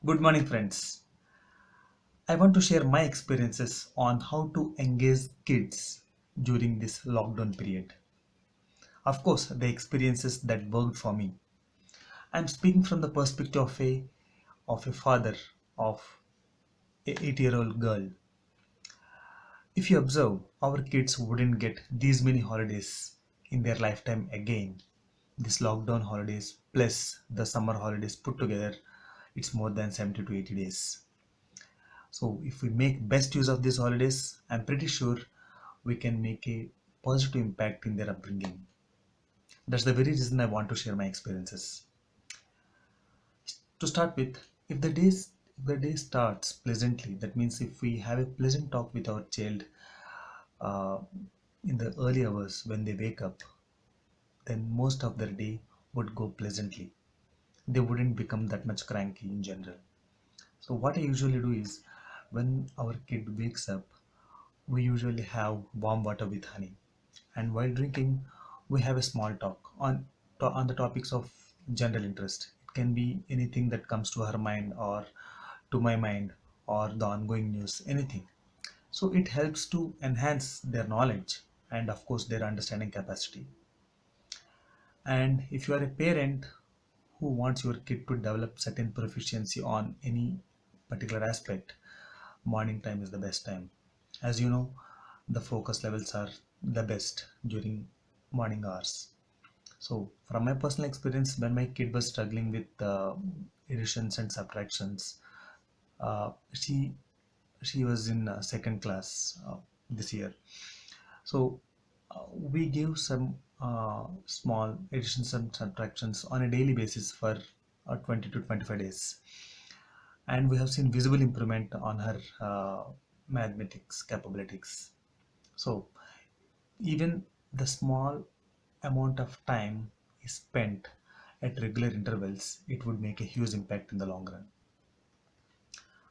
Good morning, friends. I want to share my experiences on how to engage kids during this lockdown period. Of course, the experiences that worked for me. I'm speaking from the perspective of a father of a 8-year-old girl. If you observe, our kids wouldn't get these many holidays in their lifetime again. This lockdown holidays plus the summer holidays put together, it's more than 70 to 80 days. So if we make best use of these holidays, I'm pretty sure we can make a positive impact in their upbringing. That's the very reason I want to share my experiences. To start with, if the day starts pleasantly, that means if we have a pleasant talk with our child uh, in the early hours when they wake up, then most of their day would go pleasantly. They wouldn't become that much cranky in general. So what I usually do is when our kid wakes up, we usually have warm water with honey, and while drinking, we have a small talk on the topics of general interest. It can be anything that comes to her mind or to my mind or the ongoing news, anything. So it helps to enhance their knowledge and, of course, their understanding capacity. And if you are a parent who wants your kid to develop certain proficiency on any particular aspect, morning time is the best time. As you know, the focus levels are the best during morning hours. So, from my personal experience, when my kid was struggling with additions and subtractions, uh, she she was in second class this year. So, we give some small additions and subtractions on a daily basis for 20 to 25 days, and we have seen visible improvement on her mathematics capabilities. So even the small amount of time is spent at regular intervals, it would make a huge impact in the long run.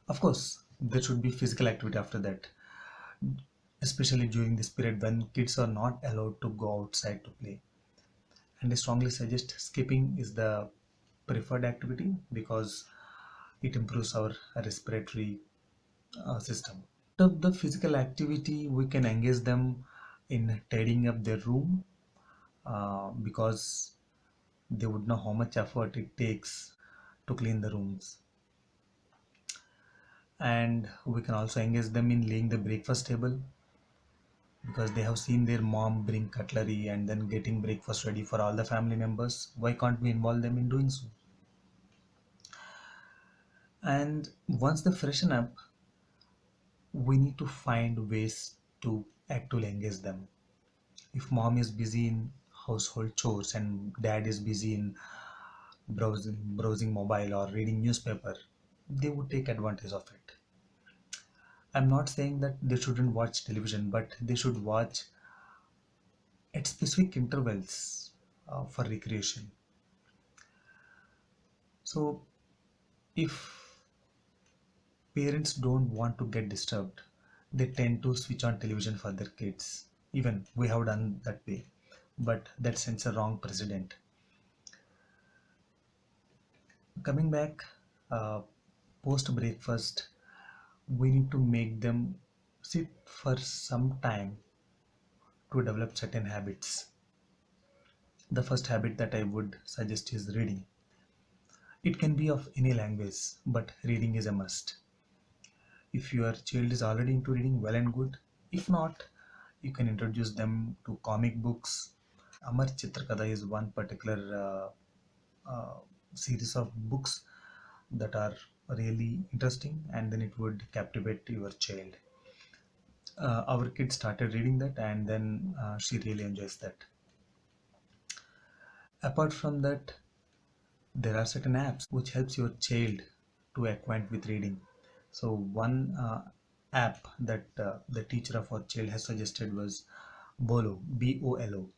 Of course, there should be physical activity after that, especially during this period when kids are not allowed to go outside to play. And I strongly suggest skipping is the preferred activity because it improves our respiratory system. Of the physical activity, we can engage them in tidying up their room because they would know how much effort it takes to clean the rooms. And we can also engage them in laying the breakfast table because they have seen their mom bring cutlery and then getting breakfast ready for all the family members. Why can't we involve them in doing so? And once they freshen up, we need to find ways to actually engage them. If mom is busy in household chores and dad is busy in browsing mobile or reading newspaper, they would take advantage of it. I'm not saying that they shouldn't watch television, but they should watch at specific intervals for recreation. So if parents don't want to get disturbed, they tend to switch on television for their kids. Even we have done that way, but that sends a wrong precedent. Coming back, post breakfast, we need to make them sit for some time to develop certain habits. The first habit that I would suggest is reading. It can be of any language, but reading is a must. If your child is already into reading, well and good. If not, you can introduce them to comic books. Amar Chitrakada is one particular series of books that are really interesting, and then it would captivate your child. Our kid started reading that, and then she really enjoys that. Apart from that, there are certain apps which helps your child to acquaint with reading. So one app that the teacher of our child has suggested was Bolo, Bolo.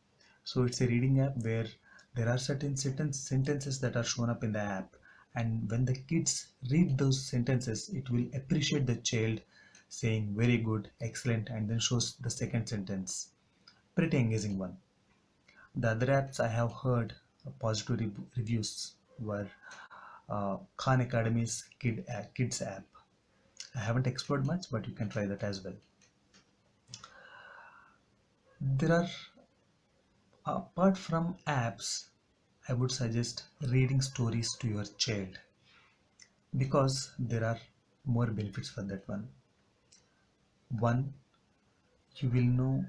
So it's a reading app where there are certain sentences that are shown up in the app, and when the kids read those sentences, it will appreciate the child saying very good, excellent, and then shows the second sentence. Pretty engaging one. The other apps I have heard positive reviews were Khan Academy's Kids app. I haven't explored much, but you can try that as well. There are, apart from apps, I would suggest reading stories to your child because there are more benefits for that one. One, you will know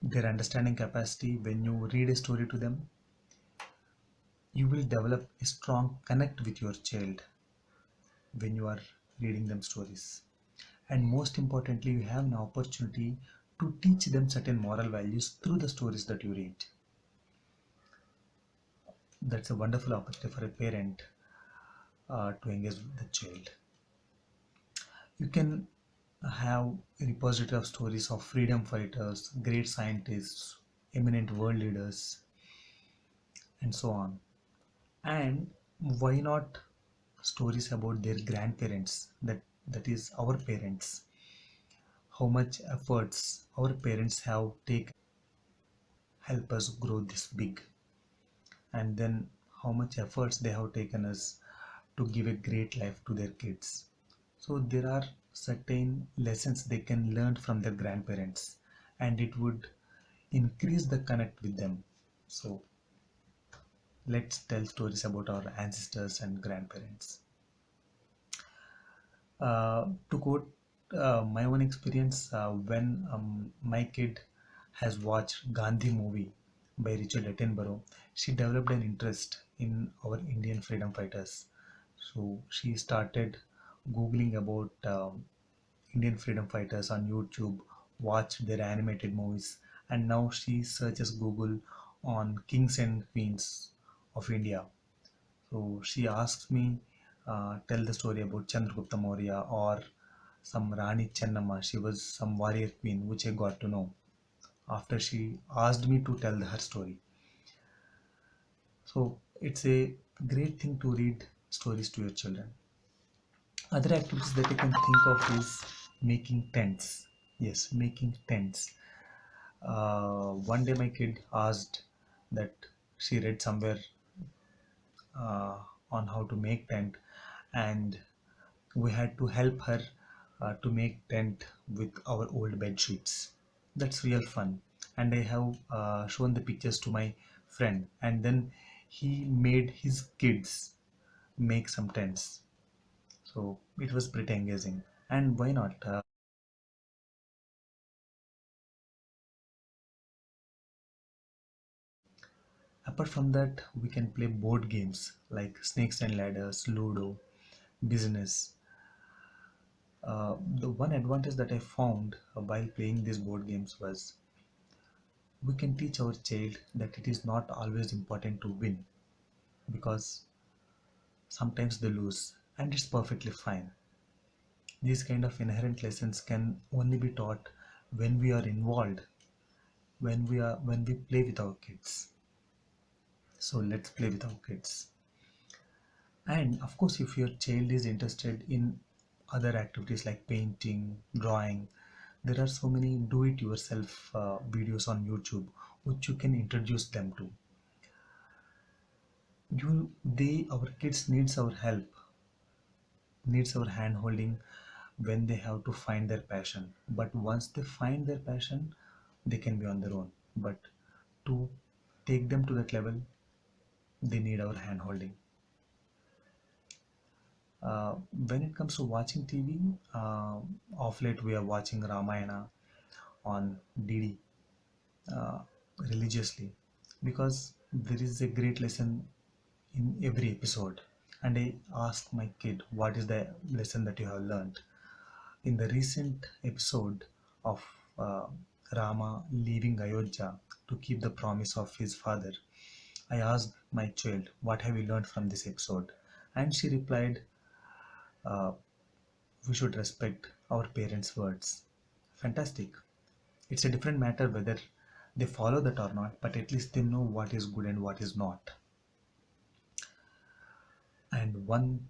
their understanding capacity when you read a story to them. You will develop a strong connect with your child when you are reading them stories. And most importantly, you have an opportunity to teach them certain moral values through the stories that you read. That's a wonderful opportunity for a parent to engage with the child. You can have a repository of stories of freedom fighters, great scientists, eminent world leaders, and so on. And why not stories about their grandparents, that is our parents, how much efforts our parents have taken help us grow this big, and then how much efforts they have taken us to give a great life to their kids. So there are certain lessons they can learn from their grandparents, and it would increase the connect with them. So let's tell stories about our ancestors and grandparents. To quote my own experience, when my kid has watched Gandhi movie by Richard Attenborough, she developed an interest in our Indian freedom fighters. So she started googling about Indian freedom fighters on YouTube, watched their animated movies, and now she searches Google on kings and queens of India. So she asks me, tell the story about Chandragupta Maurya or some Rani Chennamma. She was some warrior queen, which I got to know after she asked me to tell her story. So it's a great thing to read stories to your children. Other activities that I can think of is making tents. Yes, making tents. One day my kid asked that she read somewhere uh, on how to make tent, and we had to help her to make tent with our old bed sheets. That's real fun, and I have shown the pictures to my friend, and then he made his kids make some tents. So it was pretty engaging. And why not? Apart from that, we can play board games like Snakes and Ladders, Ludo, Business. The one advantage that I found while playing these board games was we can teach our child that it is not always important to win because sometimes they lose, and it's perfectly fine. These kind of inherent lessons can only be taught when we are involved, when we play with our kids. So let's play with our kids. And of course, if your child is interested in other activities like painting, drawing, there are so many do it yourself videos on YouTube which you can introduce them to. Our kids needs our hand holding when they have to find their passion. But once they find their passion, they can be on their own. But to take them to that level, they need our hand holding. When it comes to watching TV, of late we are watching Ramayana on DD religiously because there is a great lesson in every episode. And I asked my kid, what is the lesson that you have learned? In the recent episode of uh, Rama leaving Ayodhya to keep the promise of his father, I asked my child, what have you learned from this episode? And she replied, uh, we should respect our parents' words. Fantastic. It's a different matter whether they follow that or not, but at least they know what is good and what is not. And one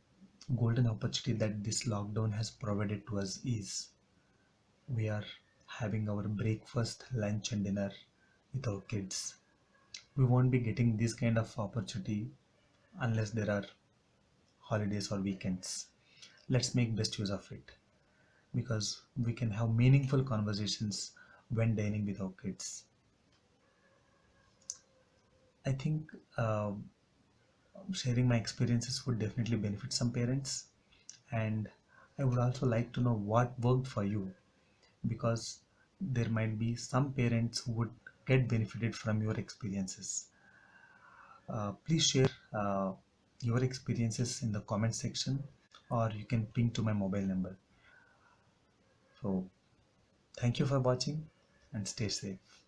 golden opportunity that this lockdown has provided to us is we are having our breakfast, lunch, and dinner with our kids. We won't be getting this kind of opportunity unless there are holidays or weekends. Let's make best use of it because we can have meaningful conversations when dining with our kids. I think sharing my experiences would definitely benefit some parents, and I would also like to know what worked for you because there might be some parents who would get benefited from your experiences. Please share your experiences in the comment section, or you can ping to my mobile number. So, thank you for watching and stay safe.